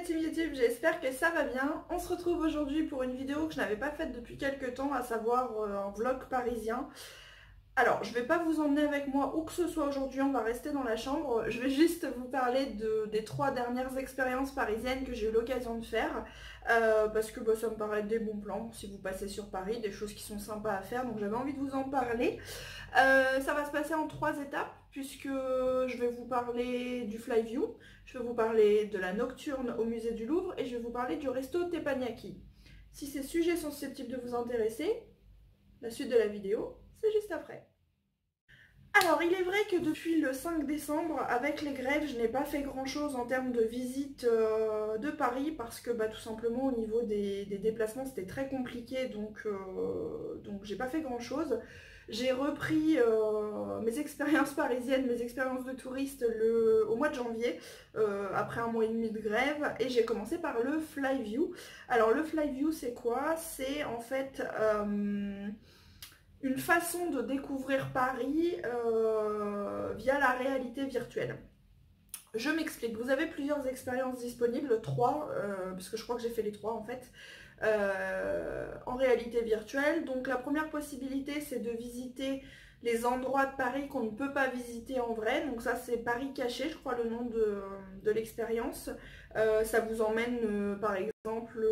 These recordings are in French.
la team YouTube, j'espère que ça va bien. On se retrouve aujourd'hui pour une vidéo que je n'avais pas faite depuis quelques temps, à savoir un vlog parisien. Alors, je vais pas vous emmener avec moi où que ce soit aujourd'hui, on va rester dans la chambre. Je vais juste vous parler des 3 dernières expériences parisiennes que j'ai eu l'occasion de faire. Parce que ça me paraît des bons plans si vous passez sur Paris, des choses qui sont sympas à faire, donc j'avais envie de vous en parler. Ça va se passer en 3 étapes, puisque je vais vous parler du Flyview, je vais vous parler de la nocturne au musée du Louvre et je vais vous parler du resto Teppanyaki. Si ces sujets sont susceptibles de vous intéresser, la suite de la vidéo, c'est juste après. Alors, il est vrai que depuis le 5 décembre, avec les grèves, je n'ai pas fait grand-chose en termes de visite de Paris parce que tout simplement au niveau des déplacements, c'était très compliqué, donc j'ai pas fait grand-chose. J'ai repris mes expériences parisiennes, mes expériences de touriste au mois de janvier, après un mois et demi de grève, et j'ai commencé par le Flyview. Alors le Flyview, c'est quoi? C'est en fait une façon de découvrir Paris via la réalité virtuelle. Je m'explique, vous avez plusieurs expériences disponibles, 3, parce que je crois que j'ai fait les 3 en fait, en réalité virtuelle. Donc la première possibilité, c'est de visiter les endroits de Paris qu'on ne peut pas visiter en vrai. Donc ça, c'est Paris caché, je crois le nom de l'expérience. Ça vous emmène par exemple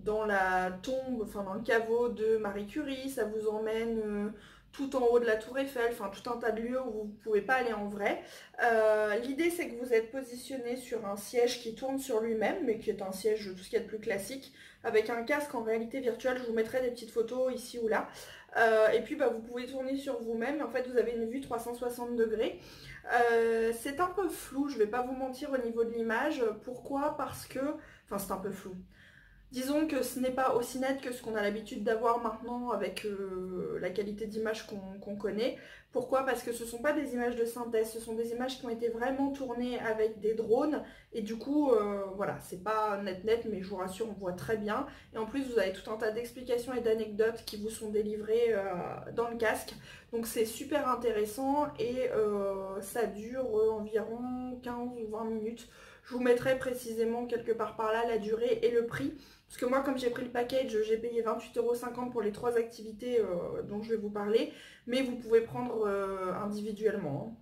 dans la tombe, enfin dans le caveau de Marie Curie, ça vous emmène tout en haut de la Tour Eiffel, enfin tout un tas de lieux où vous ne pouvez pas aller en vrai. L'idée, c'est que vous êtes positionné sur un siège qui tourne sur lui-même, mais qui est un siège tout ce qu'il y a de plus classique, avec un casque en réalité virtuelle. Je vous mettrai des petites photos ici ou là. Et puis vous pouvez tourner sur vous-même, et en fait vous avez une vue 360 degrés. C'est un peu flou, je vais pas vous mentir au niveau de l'image. Pourquoi? Parce que, enfin c'est un peu flou. Disons que ce n'est pas aussi net que ce qu'on a l'habitude d'avoir maintenant avec la qualité d'image qu'on connaît. Pourquoi? Parce que ce ne sont pas des images de synthèse, ce sont des images qui ont été vraiment tournées avec des drones. Et du coup, voilà, c'est pas net, mais je vous rassure, on voit très bien. Et en plus, vous avez tout un tas d'explications et d'anecdotes qui vous sont délivrées dans le casque. Donc c'est super intéressant et ça dure environ 15 ou 20 minutes. Je vous mettrai précisément quelque part par là la durée et le prix. Parce que moi, comme j'ai pris le package, j'ai payé 28,50 € pour les 3 activités dont je vais vous parler. Mais vous pouvez prendre individuellement.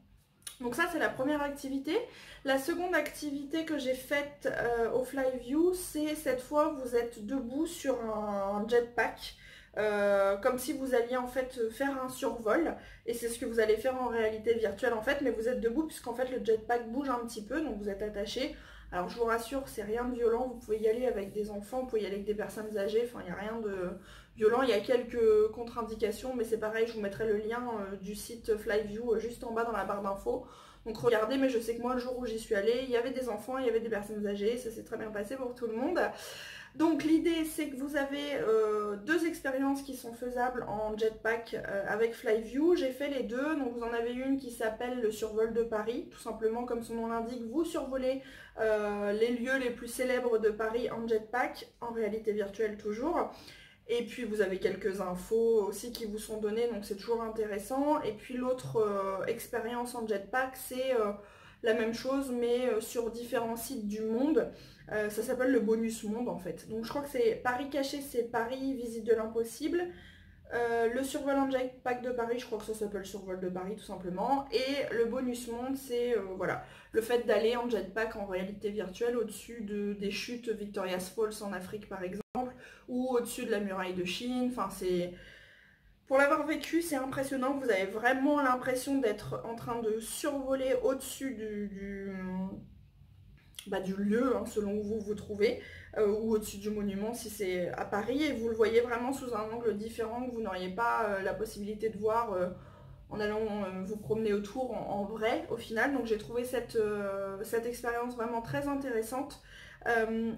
Donc ça, c'est la première activité. La seconde activité que j'ai faite au Flyview, c'est cette fois, vous êtes debout sur un jetpack. Comme si vous alliez en fait faire un survol, et c'est ce que vous allez faire en réalité virtuelle en fait, mais vous êtes debout puisqu'en fait le jetpack bouge un petit peu, donc vous êtes attaché. Alors je vous rassure, c'est rien de violent, vous pouvez y aller avec des enfants, vous pouvez y aller avec des personnes âgées, enfin il n'y a rien de violent, il y a quelques contre-indications, mais c'est pareil, je vous mettrai le lien du site Flyview juste en bas dans la barre d'infos. Donc regardez, mais je sais que moi le jour où j'y suis allée, il y avait des enfants, il y avait des personnes âgées, ça s'est très bien passé pour tout le monde. Donc l'idée, c'est que vous avez 2 expériences qui sont faisables en jetpack avec Flyview. J'ai fait les 2, donc vous en avez une qui s'appelle le survol de Paris. Tout simplement, comme son nom l'indique, vous survolez les lieux les plus célèbres de Paris en jetpack, en réalité virtuelle toujours. Et puis vous avez quelques infos aussi qui vous sont données, donc c'est toujours intéressant. Et puis l'autre expérience en jetpack, c'est la même chose, mais sur différents sites du monde. Ça s'appelle le bonus monde en fait. Donc je crois que c'est Paris caché, c'est Paris visite de l'impossible. Le survol en jetpack de Paris, je crois que ça s'appelle survol de Paris tout simplement. Et le bonus monde, c'est voilà, le fait d'aller en jetpack en réalité virtuelle au-dessus des chutes Victoria's Falls en Afrique par exemple, ou au-dessus de la muraille de Chine. Enfin c'est... Pour l'avoir vécu, c'est impressionnant. Vous avez vraiment l'impression d'être en train de survoler au-dessus du lieu, hein, selon où vous vous trouvez, ou au-dessus du monument si c'est à Paris, et vous le voyez vraiment sous un angle différent que vous n'auriez pas la possibilité de voir en allant vous promener autour en vrai au final. Donc j'ai trouvé cette expérience vraiment très intéressante.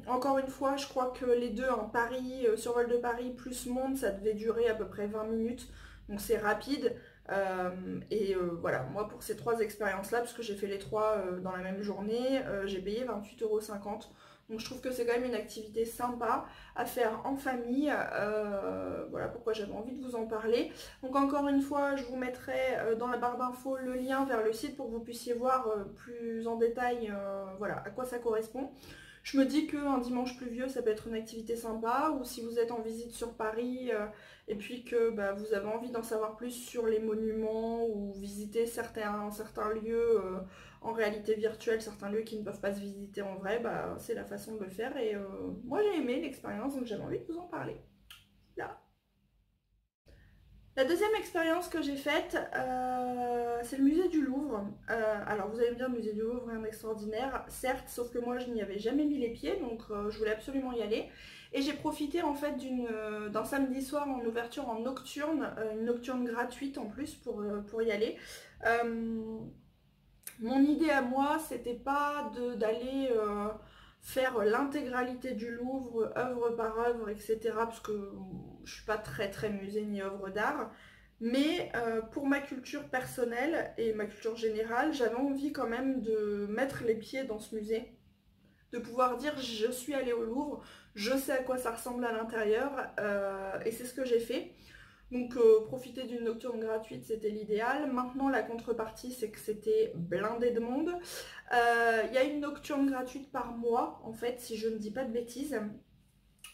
Encore une fois, je crois que les deux, hein, Paris, survol de Paris plus monde, ça devait durer à peu près 20 minutes, donc c'est rapide. Voilà, moi pour ces 3 expériences là, parce que j'ai fait les 3 dans la même journée, j'ai payé 28,50 €. Donc je trouve que c'est quand même une activité sympa à faire en famille. Voilà pourquoi j'avais envie de vous en parler. Donc encore une fois, je vous mettrai dans la barre d'infos le lien vers le site pour que vous puissiez voir plus en détail voilà, à quoi ça correspond. Je me dis qu'un dimanche pluvieux, ça peut être une activité sympa, ou si vous êtes en visite sur Paris et puis que bah, vous avez envie d'en savoir plus sur les monuments ou visiter certains lieux en réalité virtuelle, certains lieux qui ne peuvent pas se visiter en vrai, bah, c'est la façon de le faire. Et moi j'ai aimé l'expérience, donc j'avais envie de vous en parler. Là. La deuxième expérience que j'ai faite, c'est le musée du Louvre. Alors vous allez me dire, le musée du Louvre, rien d'extraordinaire, certes, sauf que moi je n'y avais jamais mis les pieds, donc je voulais absolument y aller. Et j'ai profité en fait d'un samedi soir en ouverture en nocturne, une nocturne gratuite en plus pour y aller. Mon idée à moi, c'était pas d'aller faire l'intégralité du Louvre, œuvre par œuvre, etc. Parce que je suis pas très musée ni œuvre d'art. Mais pour ma culture personnelle et ma culture générale, j'avais envie quand même de mettre les pieds dans ce musée. De pouvoir dire je suis allée au Louvre, je sais à quoi ça ressemble à l'intérieur et c'est ce que j'ai fait. Donc profiter d'une nocturne gratuite, c'était l'idéal. Maintenant, la contrepartie, c'est que c'était blindé de monde. Il y a une nocturne gratuite par mois, en fait, si je ne dis pas de bêtises.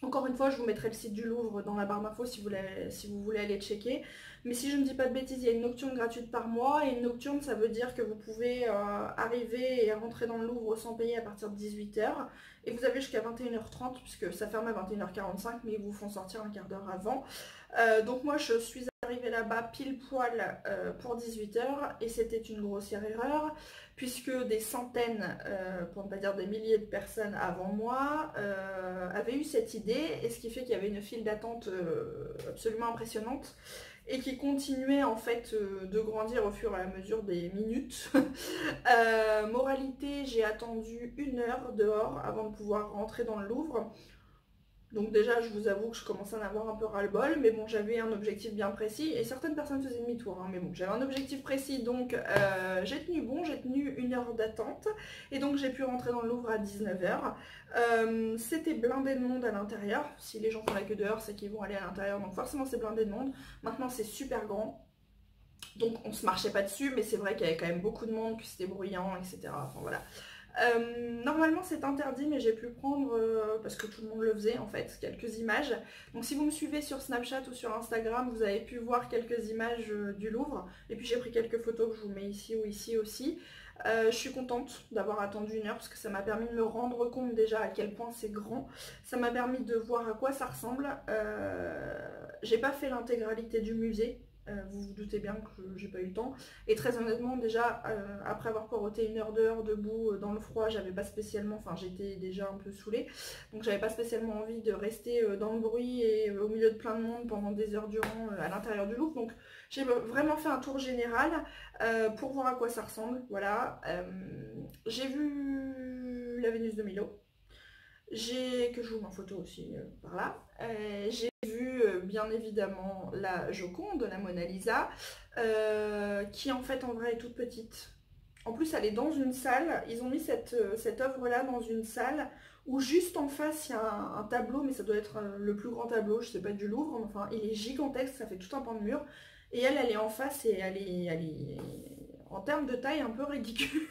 Encore une fois, je vous mettrai le site du Louvre dans la barre d'infos si vous voulez aller checker. Mais si je ne dis pas de bêtises, il y a une nocturne gratuite par mois. Et une nocturne, ça veut dire que vous pouvez arriver et rentrer dans le Louvre sans payer à partir de 18 h. Et vous avez jusqu'à 21 h 30, puisque ça ferme à 21 h 45, mais ils vous font sortir un quart d'heure avant. Donc moi, je suis arrivée là-bas pile poil pour 18 h. Et c'était une grossière erreur, puisque des centaines, pour ne pas dire des milliers de personnes avant moi, avaient eu cette idée, et ce qui fait qu'il y avait une file d'attente absolument impressionnante, et qui continuait en fait de grandir au fur et à mesure des minutes. Moralité, j'ai attendu 1 heure dehors avant de pouvoir rentrer dans le Louvre. Donc déjà, je vous avoue que je commençais à en avoir un peu ras-le-bol, mais bon, j'avais un objectif bien précis, et certaines personnes faisaient demi-tour, hein, mais bon, j'avais un objectif précis, donc j'ai tenu bon, j'ai tenu 1 heure d'attente, et donc j'ai pu rentrer dans le Louvre à 19 h. C'était blindé de monde à l'intérieur. Si les gens font la queue dehors, c'est qu'ils vont aller à l'intérieur, donc forcément c'est blindé de monde. Maintenant c'est super grand, donc on se marchait pas dessus, mais c'est vrai qu'il y avait quand même beaucoup de monde, que c'était bruyant, etc. Enfin voilà. Normalement c'est interdit, mais j'ai pu prendre, parce que tout le monde le faisait en fait, quelques images. Donc si vous me suivez sur Snapchat ou sur Instagram, vous avez pu voir quelques images du Louvre. Et puis j'ai pris quelques photos que je vous mets ici ou ici aussi. Je suis contente d'avoir attendu 1 heure, parce que ça m'a permis de me rendre compte déjà à quel point c'est grand. Ça m'a permis de voir à quoi ça ressemble. J'ai pas fait l'intégralité du musée. Vous vous doutez bien que j'ai pas eu le temps. Et très honnêtement, déjà, après avoir poireauté 1 heure, 2 heures debout dans le froid, j'avais pas spécialement, enfin j'étais déjà un peu saoulée, donc j'avais pas spécialement envie de rester dans le bruit et au milieu de plein de monde pendant des heures durant à l'intérieur du Louvre. Donc j'ai vraiment fait un tour général pour voir à quoi ça ressemble. Voilà. J'ai vu la Vénus de Milo. Que je vous mets en photo aussi par là. J'ai vu bien évidemment la Joconde, la Mona Lisa, qui en fait en vrai est toute petite. En plus elle est dans une salle, ils ont mis cette œuvre là dans une salle où juste en face il y a un tableau, mais ça doit être le plus grand tableau, je sais pas, du Louvre, mais enfin il est gigantesque, ça fait tout un pan de mur. Et elle est en face et elle est en termes de taille un peu ridicule.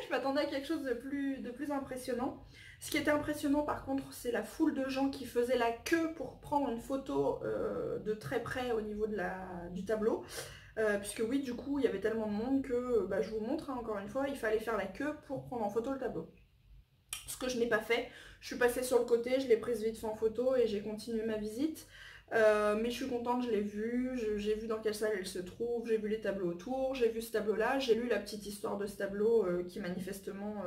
Je m'attendais à quelque chose de plus impressionnant. Ce qui était impressionnant par contre, c'est la foule de gens qui faisaient la queue pour prendre une photo de très près au niveau du tableau. Puisque oui, du coup, il y avait tellement de monde que, je vous montre hein, encore une fois, il fallait faire la queue pour prendre en photo le tableau. Ce que je n'ai pas fait. Je suis passée sur le côté, je l'ai prise vite fait en photo et j'ai continué ma visite. Mais je suis contente, je l'ai vue, j'ai vu dans quelle salle elle se trouve, j'ai vu les tableaux autour, j'ai vu ce tableau-là, j'ai lu la petite histoire de ce tableau qui manifestement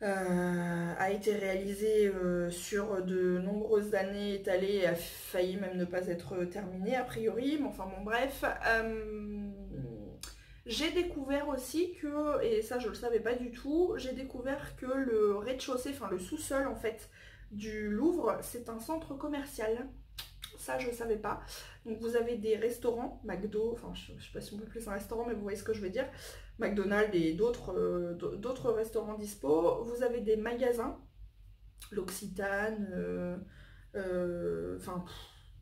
a été réalisé sur de nombreuses années étalées et a failli même ne pas être terminé a priori, mais enfin bon bref. J'ai découvert aussi que, et ça je le savais pas du tout, j'ai découvert que le rez-de-chaussée, enfin le sous-sol en fait du Louvre, c'est un centre commercial. Ça, je ne savais pas. Donc vous avez des restaurants, McDo, enfin je ne sais pas si on peut appeler ça un restaurant, mais vous voyez ce que je veux dire. McDonald's et d'autres restaurants dispo. Vous avez des magasins, l'Occitane, enfin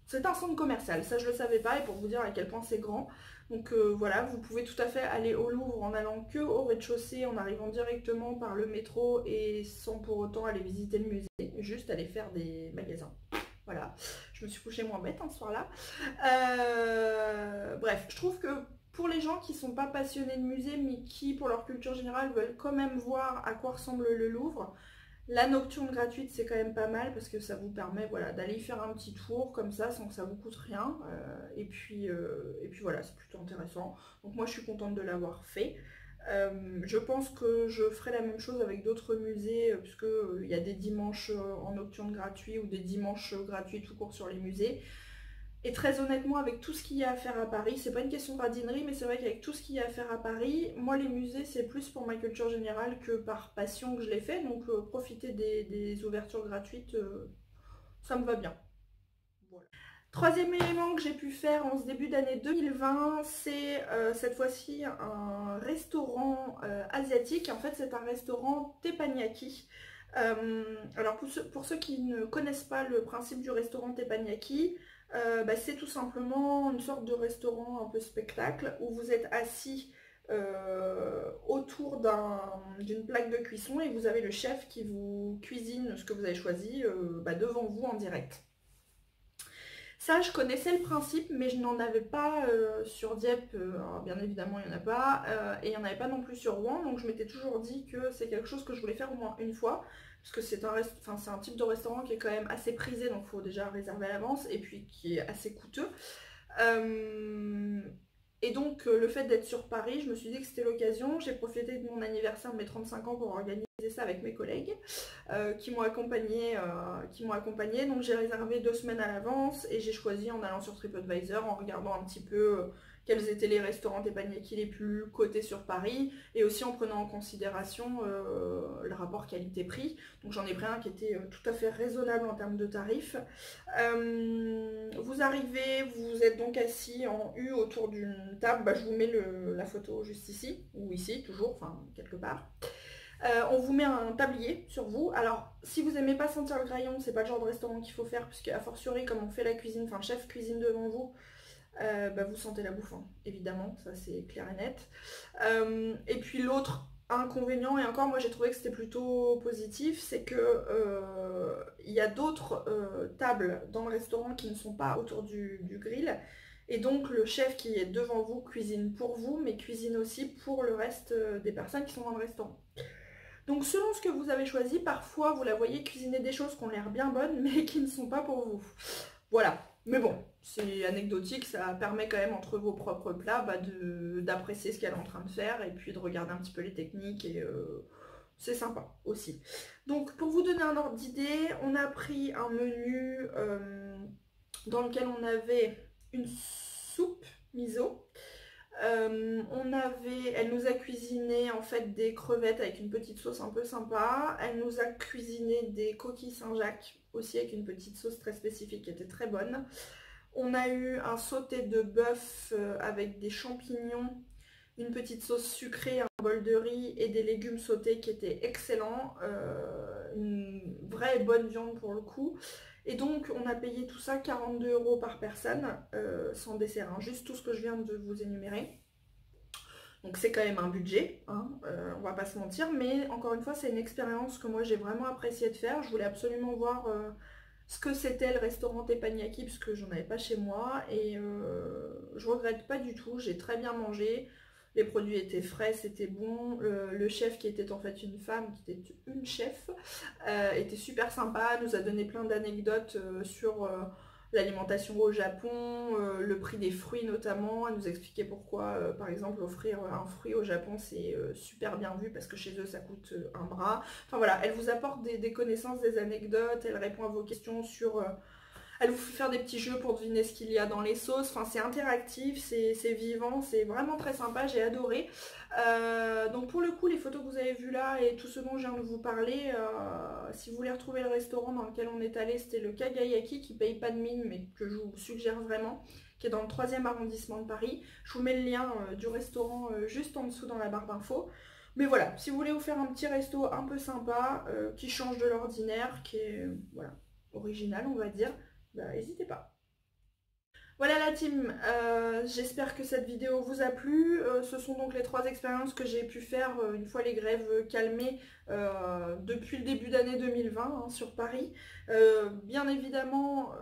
c'est un centre commercial, ça je le savais pas et pour vous dire à quel point c'est grand. Donc voilà, vous pouvez tout à fait aller au Louvre en allant que au rez-de-chaussée, en arrivant directement par le métro et sans pour autant aller visiter le musée, juste aller faire des magasins. Voilà, je me suis couchée moins bête ce soir-là. Bref, je trouve que pour les gens qui ne sont pas passionnés de musée mais qui pour leur culture générale veulent quand même voir à quoi ressemble le Louvre, la nocturne gratuite c'est quand même pas mal parce que ça vous permet voilà, d'aller y faire un petit tour comme ça sans que ça vous coûte rien. Et puis voilà, c'est plutôt intéressant. Donc moi je suis contente de l'avoir fait. Je pense que je ferai la même chose avec d'autres musées puisque il y a des dimanches en nocturne gratuit ou des dimanches gratuits tout court sur les musées. Et très honnêtement, avec tout ce qu'il y a à faire à Paris, c'est pas une question de radinerie, mais c'est vrai qu'avec tout ce qu'il y a à faire à Paris, moi les musées c'est plus pour ma culture générale que par passion que je l'ai fait, donc profiter des ouvertures gratuites, ça me va bien. Voilà. Troisième élément que j'ai pu faire en ce début d'année 2020, c'est cette fois-ci un restaurant asiatique. En fait, c'est un restaurant teppanyaki. Alors pour ceux qui ne connaissent pas le principe du restaurant teppanyaki, c'est tout simplement une sorte de restaurant un peu spectacle où vous êtes assis autour d'une plaque de cuisson et vous avez le chef qui vous cuisine ce que vous avez choisi devant vous en direct. Ça, je connaissais le principe, mais je n'en avais pas sur Dieppe, alors bien évidemment il n'y en a pas, et il n'y en avait pas non plus sur Rouen, donc je m'étais toujours dit que c'est quelque chose que je voulais faire au moins une fois, parce que c'est un type de restaurant qui est quand même assez prisé, donc il faut déjà réserver à l'avance, et puis qui est assez coûteux. Et donc le fait d'être sur Paris, je me suis dit que c'était l'occasion, j'ai profité de mon anniversaire de mes 35 ans pour organiser ça avec mes collègues qui m'ont accompagnée. Donc j'ai réservé 2 semaines à l'avance et j'ai choisi en allant sur TripAdvisor, en regardant un petit peu quels étaient les restaurants teppanyaki les plus cotés sur Paris et aussi en prenant en considération le rapport qualité-prix. Donc j'en ai pris un qui était tout à fait raisonnable en termes de tarifs. Vous arrivez, vous êtes donc assis en U autour d'une table, je vous mets la photo juste ici, ou ici, toujours, enfin quelque part. On vous met un tablier sur vous. Alors, si vous n'aimez pas sentir le graillon, c'est pas le genre de restaurant qu'il faut faire, puisque a fortiori, comme on fait la cuisine, enfin le chef cuisine devant vous, vous sentez la bouffe, hein, évidemment, ça c'est clair et net. Et puis l'autre inconvénient, et encore moi j'ai trouvé que c'était plutôt positif, c'est que il y a d'autres tables dans le restaurant qui ne sont pas autour du grill. Et donc le chef qui est devant vous cuisine pour vous, mais cuisine aussi pour le reste des personnes qui sont dans le restaurant. Donc selon ce que vous avez choisi, parfois vous la voyez cuisiner des choses qui ont l'air bien bonnes, mais qui ne sont pas pour vous. Voilà. Mais bon, c'est anecdotique, ça permet quand même entre vos propres plats d'apprécier ce qu'elle est en train de faire et puis de regarder un petit peu les techniques et c'est sympa aussi. Donc pour vous donner un ordre d'idée, on a pris un menu dans lequel on avait une soupe miso. Elle nous a cuisiné en fait des crevettes avec une petite sauce un peu sympa. Elle nous a cuisiné des coquilles Saint-Jacques aussi avec une petite sauce très spécifique qui était très bonne. On a eu un sauté de bœuf avec des champignons, une petite sauce sucrée, un bol de riz et des légumes sautés qui étaient excellents. Une vraie bonne viande pour le coup. Et donc on a payé tout ça 42 € par personne, sans dessert, hein, juste tout ce que je viens de vous énumérer. Donc c'est quand même un budget, hein, on va pas se mentir, mais encore une fois c'est une expérience que moi j'ai vraiment apprécié de faire. Je voulais absolument voir ce que c'était le restaurant teppanyaki parce que j'en avais pas chez moi et je regrette pas du tout, j'ai très bien mangé. Les produits étaient frais, c'était bon. Le chef qui était en fait une femme, qui était une chef, était super sympa, nous a donné plein d'anecdotes sur l'alimentation au Japon, le prix des fruits notamment. Elle nous expliquait pourquoi, par exemple, offrir un fruit au Japon c'est super bien vu parce que chez eux ça coûte un bras. Enfin voilà, elle vous apporte des connaissances, des anecdotes, elle répond à vos questions sur Elle vous fait faire des petits jeux pour deviner ce qu'il y a dans les sauces. Enfin, c'est interactif, c'est vivant, c'est vraiment très sympa, j'ai adoré. Donc pour le coup, les photos que vous avez vues là et tout ce dont je viens de vous parler, si vous voulez retrouver le restaurant dans lequel on est allé, c'était le Kagayaki qui paye pas de mine, mais que je vous suggère vraiment, qui est dans le 3e arrondissement de Paris. Je vous mets le lien du restaurant juste en dessous dans la barre d'infos. Mais voilà, si vous voulez vous faire un petit resto un peu sympa, qui change de l'ordinaire, qui est voilà, original on va dire, bah, n'hésitez pas. Voilà la team, j'espère que cette vidéo vous a plu. Ce sont donc les 3 expériences que j'ai pu faire une fois les grèves calmées depuis le début d'année 2020 hein, sur Paris. Bien évidemment,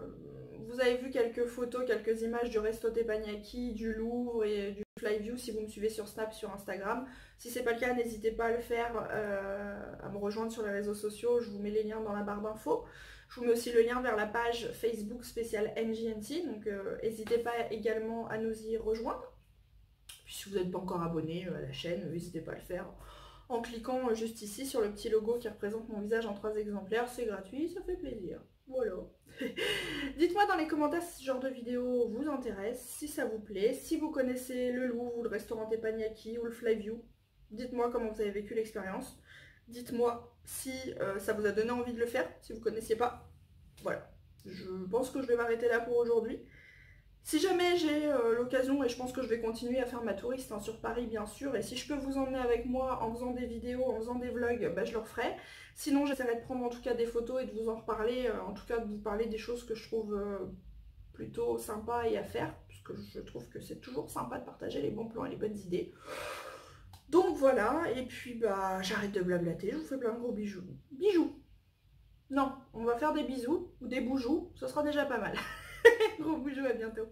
vous avez vu quelques photos, quelques images du Resto Teppanyaki, du Louvre et du Flyview si vous me suivez sur Snap, sur Instagram. Si c'est pas le cas, n'hésitez pas à le faire, à me rejoindre sur les réseaux sociaux, je vous mets les liens dans la barre d'infos. Je vous mets aussi le lien vers la page Facebook spéciale NJNT, donc n'hésitez pas également à nous y rejoindre. Puis si vous n'êtes pas encore abonné à la chaîne, n'hésitez pas à le faire en cliquant juste ici sur le petit logo qui représente mon visage en 3 exemplaires, c'est gratuit, ça fait plaisir. Voilà. Dites-moi dans les commentaires si ce genre de vidéo vous intéresse, si ça vous plaît, si vous connaissez le Louvre ou le restaurant Teppanyaki ou le Flyview. Dites-moi comment vous avez vécu l'expérience. Dites-moi si ça vous a donné envie de le faire, si vous ne connaissiez pas. Voilà, je pense que je vais m'arrêter là pour aujourd'hui. Si jamais j'ai l'occasion, et je pense que je vais continuer à faire ma touriste hein, sur Paris bien sûr, et si je peux vous emmener avec moi en faisant des vidéos, en faisant des vlogs, bah, je le referai. Sinon j'essaierai de prendre en tout cas des photos et de vous en reparler, en tout cas de vous parler des choses que je trouve plutôt sympas et à faire, parce que je trouve que c'est toujours sympa de partager les bons plans et les bonnes idées. Donc voilà, et puis bah j'arrête de blablater, je vous fais plein de gros bijoux. Bijoux! Non, on va faire des bisous ou des boujous, ce sera déjà pas mal. Gros bisous, à bientôt.